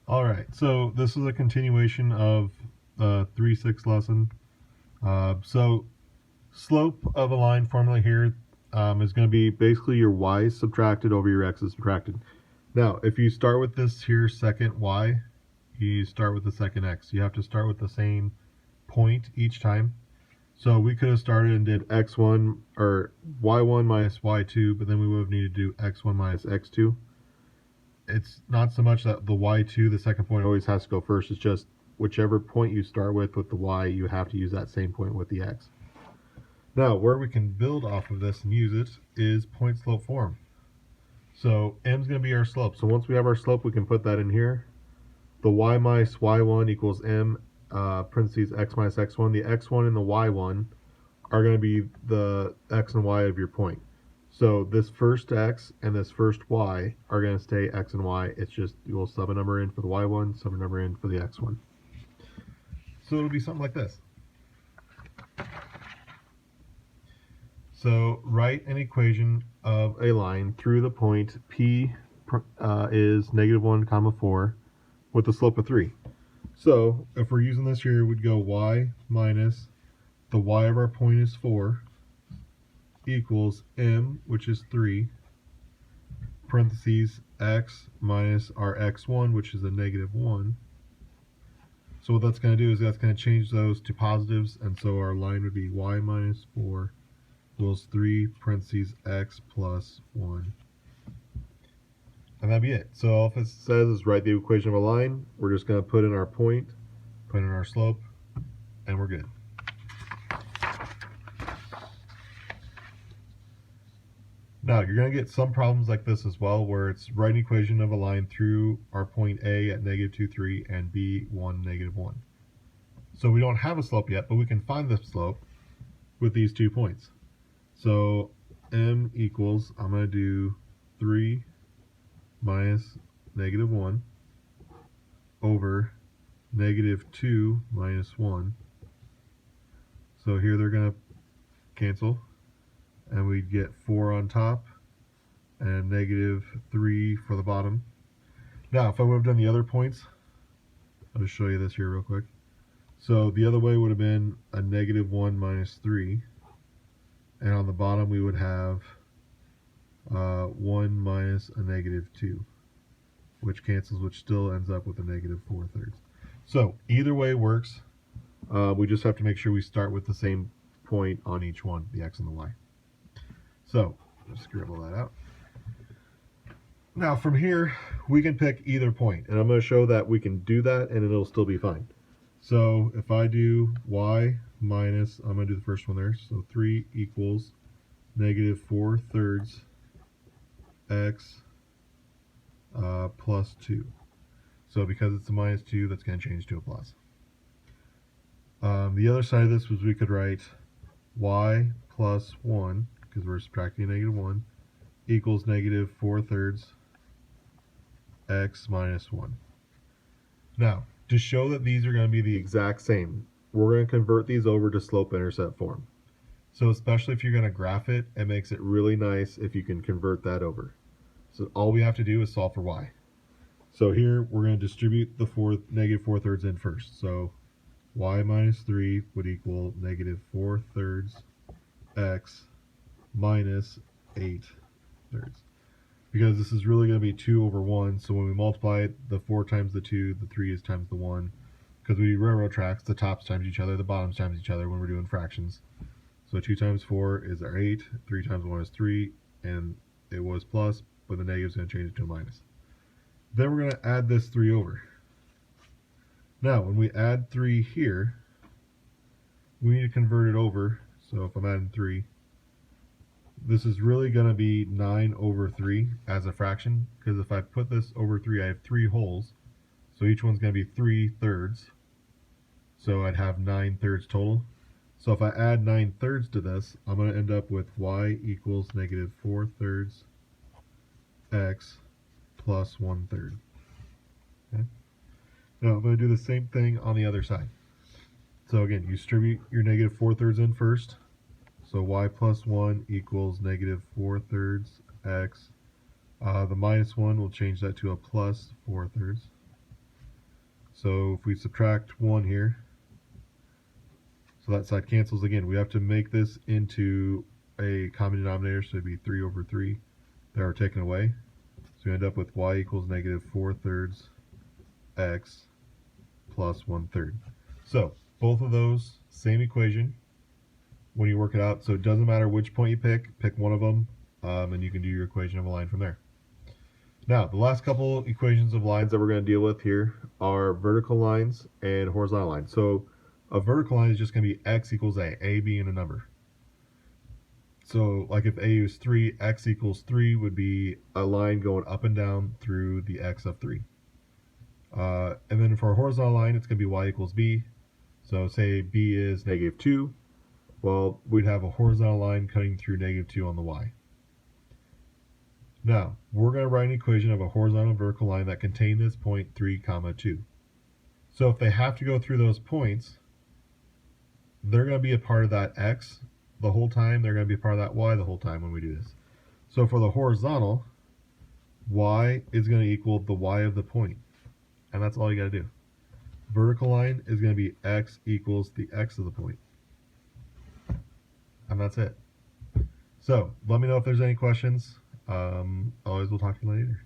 All right, so this is a continuation of the 3-6 lesson. So slope of a line formula here is going to be basically your y subtracted over your x subtracted. Now, if you start with this here second y, you start with the second x. You have to start with the same point each time. So we could have started and did x1 or y1 minus y2, but then we would have needed to do x1 minus x2. It's not so much that the y2, the second point, always has to go first. It's just whichever point you start with the y, you have to use that same point with the x. Now, where we can build off of this and use it is point slope form. So m is going to be our slope. So once we have our slope, we can put that in here. The y minus y1 equals m parentheses x minus x1. The x1 and the y1 are going to be the x and y of your point. So this first x and this first y are going to stay x and y. It's just you'll sub a number in for the y1, sub a number in for the x1. So it'll be something like this. So write an equation of a line through the point P is -1 comma 4 with a slope of 3. So if we're using this here, we'd go y minus the y of our point is 4 equals m, which is 3, parentheses x minus our x1, which is a -1. So what that's going to do is that's going to change those to positives, and so our line would be y minus 4 equals 3, parentheses x plus 1. And that'd be it. So all it says is write the equation of a line. We're just going to put in our point, put in our slope, and we're good. Now, you're going to get some problems like this as well, where it's write an equation of a line through our point A at -2, 3 and B, 1, -1. So we don't have a slope yet, but we can find the slope with these 2 points. So m equals, I'm going to do 3 minus -1 over -2 minus 1. So here they're going to cancel, and we'd get 4 on top and -3 for the bottom. Now, if I would have done the other points, I'll just show you this here real quick. So the other way would have been a -1 minus 3, and on the bottom we would have 1 minus a -2, which cancels, which still ends up with a -4/3. So either way works. We just have to make sure we start with the same point on each one, the x and the y. So just scribble that out. Now from here, we can pick either point, and I'm going to show that we can do that and it'll still be fine. So if I do y minus, I'm going to do the first one there, so 3 equals -4/3 x plus 2. So because it's a -2, that's going to change to a plus. The other side of this was we could write y plus 1, because we're subtracting -1, equals -4/3 x minus 1. Now, to show that these are going to be the exact same, we're going to convert these over to slope-intercept form. So especially if you're going to graph it, it makes it really nice if you can convert that over. So all we have to do is solve for y. So here we're going to distribute the -4/3 in first. So y minus 3 would equal -4/3 x minus 8/3. Because this is really going to be 2 over 1, so when we multiply it, the 4 times the 2, the 3 is times the 1. Because we do railroad tracks, the tops times each other, the bottoms times each other when we're doing fractions. So 2 times 4 is our 8, 3 times 1 is 3, and it was plus, but the negative is going to change it to a minus. Then we're going to add this 3 over. Now, when we add 3 here, we need to convert it over. So if I'm adding 3, this is really going to be 9 over 3 as a fraction, because if I put this over 3, I have 3 wholes. So each one's going to be 3/3. So I'd have 9/3 total. So if I add 9/3 to this, I'm going to end up with y equals -4/3 x plus 1/3. Okay? Now I'm going to do the same thing on the other side. So again, you distribute your -4/3 in first. So y plus 1 equals -4/3 x. The -1 will change that to a plus 4/3. So if we subtract 1 here, so that side cancels again. We have to make this into a common denominator, so it'd be 3 over 3 that are taken away. So we end up with y equals negative 4/3 x plus 1/3. So both of those, same equation when you work it out. So it doesn't matter which point you pick one of them, and you can do your equation of a line from there. Now, the last couple equations of lines that we're going to deal with here are vertical lines and horizontal lines. So a vertical line is just going to be x equals a being a number. So like if a is 3, x equals 3 would be a line going up and down through the x of 3. And then for a horizontal line, it's going to be y equals b. So say b is negative 2. Well, we'd have a horizontal line cutting through negative 2 on the y. Now, we're going to write an equation of a horizontal and vertical line that contain this point 3, 2. So if they have to go through those points, they're going to be a part of that x the whole time. They're going to be a part of that y the whole time when we do this. So for the horizontal, y is going to equal the y of the point. And that's all you got to do. Vertical line is going to be x equals the x of the point. And that's it. So let me know if there's any questions. Otherwise, we'll talk to you later.